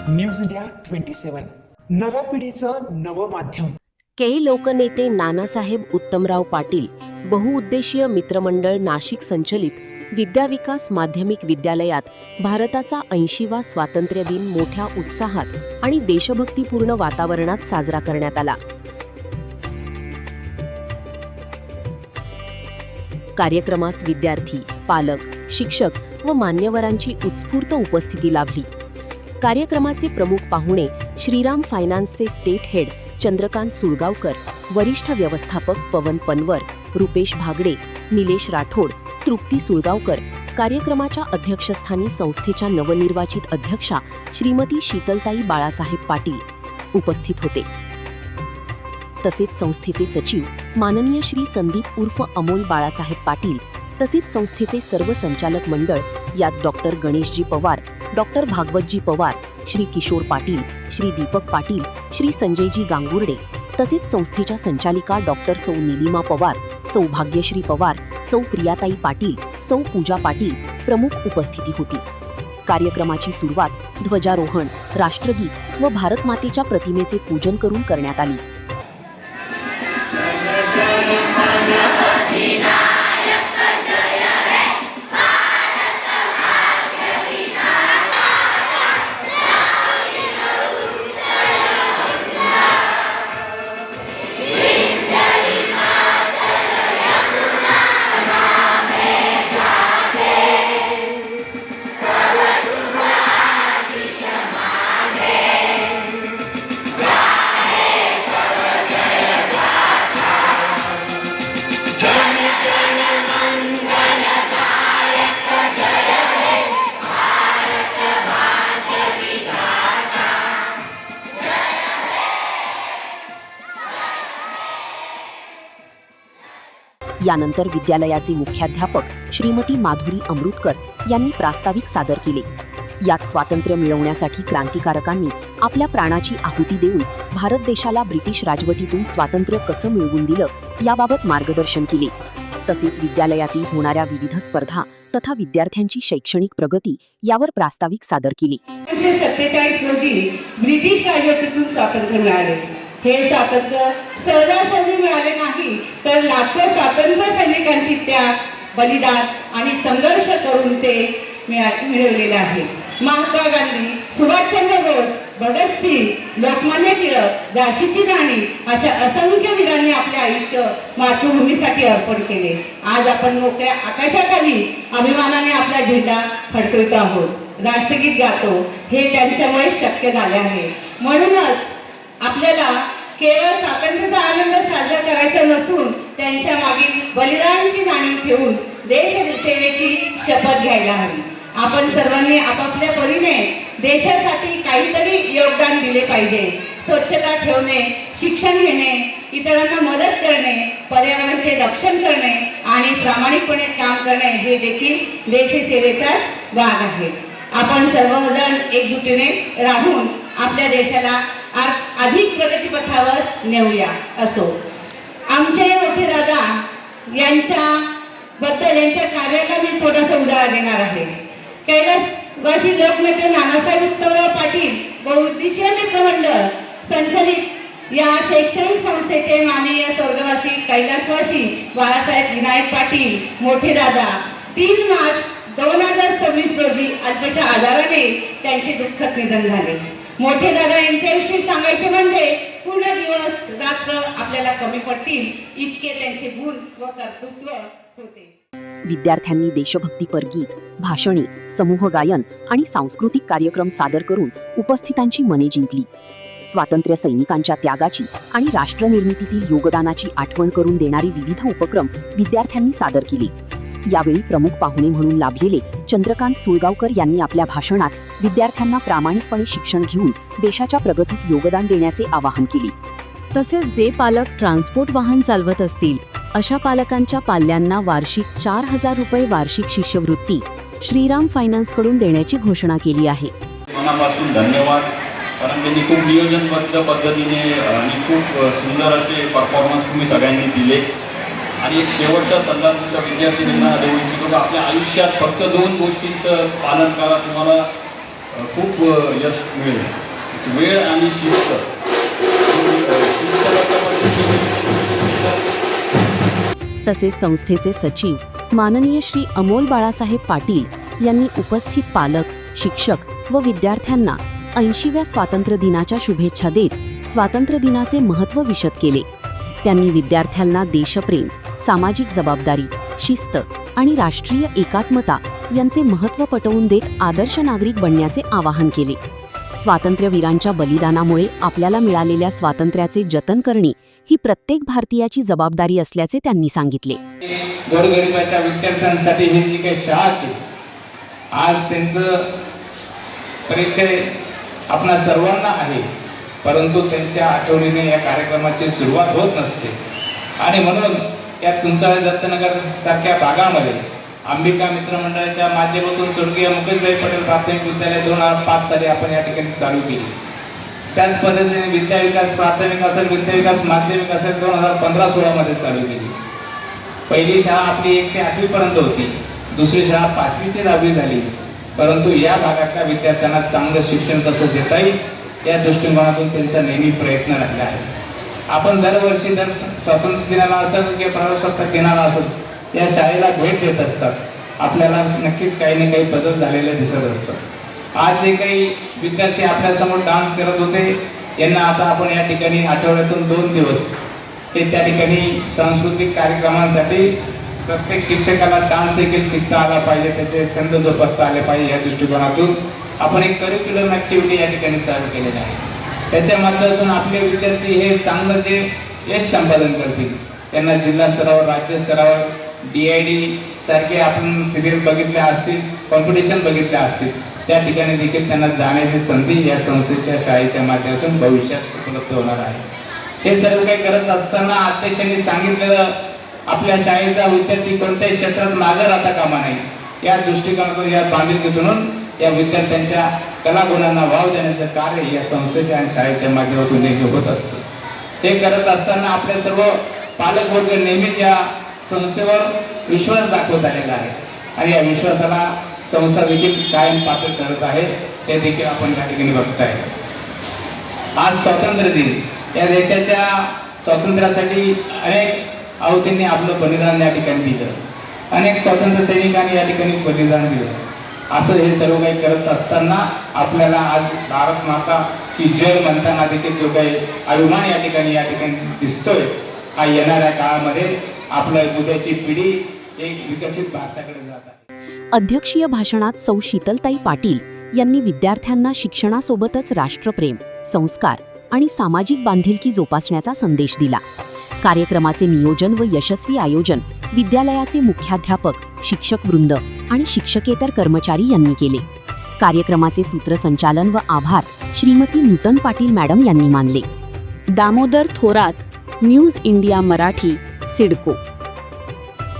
News India 27 नव्या पिढीचं नवं माध्यम. कै लोकनेते नानासाहेब उत्तमराव पाटील बहुउद्देशीय मित्रमंडळ नाशिक संचलित विद्याविकास माध्यमिक विद्यालयात भारताचा 80वा स्वातंत्र्य दिन मोठ्या उत्साहात आणि देशभक्तीपूर्ण वातावरणात साजरा करण्यात आला. कार्यक्रमास विद्यार्थी, पालक, शिक्षक व मान्यवरांची उत्स्फूर्त उपस्थिती लाभली. कार्यक्रमाचे प्रमुख पाहुणे श्रीराम फायनान्सचे स्टेट हेड चंद्रकांत सुळगावकर, वरिष्ठ व्यवस्थापक पवन पनवर, रुपेश भागडे, निलेश राठोड, तृप्ती सुळगावकर. कार्यक्रमाच्या अध्यक्षस्थानी संस्थेच्या नवनिर्वाचित अध्यक्षा श्रीमती शीतलताई बाळासाहेब पाटील उपस्थित होते. तसेच संस्थेचे सचिव माननीय श्री संदीप उर्फ अमोल बाळासाहेब पाटील, तसेच संस्थेचे सर्व संचालक मंडळ यात डॉक्टर गणेशजी पवार, डॉक्टर भागवतजी पवार, श्री किशोर पाटील, श्री दीपक पाटील, श्री संजयजी गांगुर्डे, तसेच संस्थेच्या संचालिका डॉक्टर सौ नीलिमा पवार, सौ भाग्यश्री पवार, सौ प्रियाताई पाटील, सौ पूजा पाटील प्रमुख उपस्थिती होती. कार्यक्रमाची सुरुवात ध्वजारोहण, राष्ट्रगीत व भारतमातेच्या प्रतिमेचे पूजन करून करण्यात आली. यानंतर विद्यालयाचे मुख्याध्यापक श्रीमती माधुरी अमृतकर यांनी प्रास्ताविक सादर केले. यात स्वातंत्र्य मिळवण्यासाठी क्रांतिकारकांनी आपल्या प्राणाची आहुती देऊन भारत देशाला ब्रिटिश राजवटीतून स्वातंत्र्य कसं मिळवून दिलं याबाबत मार्गदर्शन केले. तसेच विद्यालयातील होणाऱ्या विविध स्पर्धा तथा विद्यार्थ्यांची शैक्षणिक प्रगती यावर प्रास्ताविक सादर केले. 1947 रोजी ब्रिटिश राजवटीतून स्वातंत्र्य मिळाले. हे स्वातंत्र्य सहजासहजी मिळाले नाही, तर लाखो स्वातंत्र्य सैनिकांची त्याग, बलिदान आणि संघर्ष करून ते मिळवलेले आहे. महात्मा गांधी, सुभाषचंद्र बोस, भगतसिंग, लोकमान्य टिळक, झाशीची राणी अशा असंख्य वीरांनी आपले आयुष्य मातृभूमीसाठी अर्पण केले. आज आपण मोकळ्या आकाशाखाली अभिमानाने आपला झेंडा फडकवित आहोत, राष्ट्रगीत गातो. हे त्यांच्यामुळे शक्य झाले आहे. म्हणूनच आपल्याला केवळ स्वातंत्र्याचा आनंद साजरा करायचा नसून त्यांच्या मागील बलिदानाची जाणीव ठेवून देश सेवेची शपथ घ्यायला हवी. आपण सर्वांनी आपापल्या परीने देशासाठी काहीतरी योगदान दिले पाहिजे. स्वच्छता ठेवणे, शिक्षण घेणे, इतरांना मदत करणे, पर्यावरणाचे रक्षण करणे आणि प्रामाणिकपणे काम करणे हे देखील देशसेवेचाच भाग आहे. आपण सर्वजण एकजुटीने राहून आपल्या देशाला अधिक प्रगतीपथावर नेऊया. असो, आमचे मोठे दादा यांच्या कार्याला मी थोडासा उजाळा देणार आहे. कैलासवासी लोकनेते नानासाहेब उत्तमराव पाटील बहुउद्देशीय मित्रमंडळ संचलित या शैक्षणिक संस्थेचे माननीय स्वर्गवासी कैलासवासी बाळासाहेब विनायक पाटील मोठे दादा 3 मार्च 2026 रोजी अल्पशा आजाराने त्यांचे दुःखद निधन झाले. मोठे दादा यांच्याविषयी सांगायचे म्हणजे पूर्ण दिवस रात्र आपल्याला कमी पडतील इतके त्यांचे गुण व कर्तृत्व होते. विद्यार्थ्यांनी देशभक्तीपर गीत, भाषणे, समूह गायन आणि सांस्कृतिक कार्यक्रम सादर करून उपस्थितांची मने जिंकली. स्वातंत्र्य सैनिकांच्या त्यागाची आणि राष्ट्रनिर्मितीतील योगदानाची आठवण करून देणारी विविध उपक्रम विद्यार्थ्यांनी सादर केले. यावेळी प्रमुख पाहुणे म्हणून लाभलेले चंद्रकांत सुळगावकर यांनी आपल्या भाषणात विद्यार्थ्यांना प्रामाणिकपणे शिक्षण घेऊन देशाच्या प्रगतीत योगदान देण्याचे आवाहन केले. तसेच जे पालक ट्रान्सपोर्ट वाहन चालवत असतील अशा पालकांच्या पाल्यांना वार्षिक 4,000 रुपये वार्षिक शिष्यवृत्ती श्रीराम फायनान्स कडून देण्याची घोषणा केली आहे. मनापासून धन्यवाद, कारण त्यांनी खूप नियोजनबद्ध पद्धतीने आणि खूप सुंदर असे परफॉर्मन्स तुम्ही सगळ्यांनी दिले. आणि एक शेवटचा सल्ला तुमच्या विद्यार्थ्यांना देऊ इच्छितो की आपल्या आयुष्यात फक्त 2 गोष्टींचं पालन करा. तुम्हाला खूप यश मिळेल. वेळ आणि शिस्त शिस्तबद्ध पद्धतीने तसेच संस्थेचे सचिव माननीय श्री अमोल बाळासाहेब पाटील यांनी उपस्थित पालक, शिक्षक व विद्यार्थ्यांना 80व्या स्वातंत्र्य दिनाच्या शुभेच्छा देत स्वातंत्र्य दिनाचे महत्त्व विशद केले. त्यांनी विद्यार्थ्यांना देशप्रेम, सामाजिक जबाबदारी, शिस्त आणि राष्ट्रीय एकात्मता यांचे महत्त्व पटवून देत आदर्श नागरिक बनण्याचे आवाहन केले. स्वातंत्र्यवीरांच्या बलिदानामुळे आपल्याला मिळालेल्या स्वातंत्र्याचे जतन करणे ही प्रत्येक भारतीयाची जबाबदारी असल्याचे त्यांनी सांगितले. गोरगरिबाच्या विद्यार्थ्यांसाठी ही जी काही शाळा केली, आज त्यांचं परिचय आपणा सर्वांना आहे, परंतु त्यांच्या आठवणीने या कार्यक्रमाची सुरुवात होत नसते. आणि म्हणून या तुमचाळे दत्तनगर सारख्या भागामध्ये अंबिका मित्र मंडळाच्या माध्यमातून स्वर्गीय मुकेशभाई पटेल प्राथमिक विद्यालय 2005 साली आपण या ठिकाणी चालू केली. त्याच पद्धतीने विद्याविकास प्राथमिक असेल, विद्याविकास माध्यमिक असेल 2015-16 मध्ये चालू केली. पहिली शाळा आपली 1 ते 8वी पर्यंत होती, दुसरी शाळा 5वी ते 10वी झाली. परंतु या भागातल्या विद्यार्थ्यांना चांगलं शिक्षण कसं देता येईल या दृष्टिकोनातून त्यांचा नेहमी प्रयत्न राहिला आहे. आपण दरवर्षी जर स्वातंत्र्य दिनाला असेल किंवा प्रजासत्ताक दिनाला असेल या शाळेला भेट देत असतात. आपल्याला नक्कीच काही ना काही बदल झालेले दिसत असतात. आज जे काही विद्यार्थी आपल्यासमोर डान्स करत होते यांना आता आपण या ठिकाणी आठवड्यातून 2 दिवस ते त्या ठिकाणी सांस्कृतिक कार्यक्रमांसाठी प्रत्येक शिक्षकाला डान्स देखील शिकता आला पाहिजे, त्याचे छंद जोपासता आले पाहिजे या दृष्टिकोनातून आपण एक करिक्युलम ऍक्टिव्हिटी या ठिकाणी चालू केलेली आहे. त्याच्या माध्यमातून आपले विद्यार्थी हे चांगलं जे यश संपादन करतील त्यांना जिल्हा स्तरावर, राज्य स्तरावर DID सारखे आपण सिरियल बघितल्या असतील, कॉम्पिटिशन बघितल्या असतील, त्या ठिकाणी देखील त्यांना जाण्याची संधी या संस्थेच्या शाळेच्या माध्यमातून भविष्यात उपलब्ध होणार आहे. हे सर्व काही करत असताना अध्यक्षांनी सांगितलेलं आपल्या शाळेचा विद्यार्थी कोणत्याही क्षेत्रात मागे राहता कामा नाही या दृष्टिकोनातून, या बांधिलकीतून या विद्यार्थ्यांच्या कलागुणांना वाव देण्याचं कार्य या संस्थेच्या आणि शाळेच्या माध्यमातून देखील होत असतं. हे करत असताना आपल्या सर्व पालक वर्ग नेहमीच या संस्थेवर विश्वास दाखवत आलेला आहे आणि या विश्वासाला संस्था देखील कायम पात्र करत आहे हे देखील आपण या ठिकाणी बघताय. आज स्वातंत्र्य दिन, या देशाच्या स्वातंत्र्यासाठी अनेक आहुतींनी आपलं बलिदान या ठिकाणी दिलं, अनेक स्वातंत्र्य सैनिकांनी या ठिकाणी बलिदान दिलं. असं हे सर्व काही करत असताना आपल्याला आज भारत माता की जय म्हणताना देखील जो काही अभिमान या ठिकाणी दिसतोय, हा येणाऱ्या काळामध्ये आपलं उद्याची पिढी एक विकसित भारताकडे जात आहे. अध्यक्षीय भाषणात सौ शीतलताई पाटील यांनी विद्यार्थ्यांना शिक्षणासोबतच राष्ट्रप्रेम, संस्कार आणि सामाजिक बांधिलकी जोपासण्याचा संदेश दिला. कार्यक्रमाचे नियोजन व यशस्वी आयोजन विद्यालयाचे मुख्याध्यापक, शिक्षकवृंद आणि शिक्षकेतर कर्मचारी यांनी केले. कार्यक्रमाचे सूत्रसंचालन व आभार श्रीमती नूतन पाटील मॅडम यांनी मानले. Damodar Thorat, news India Marathi, CIDCO.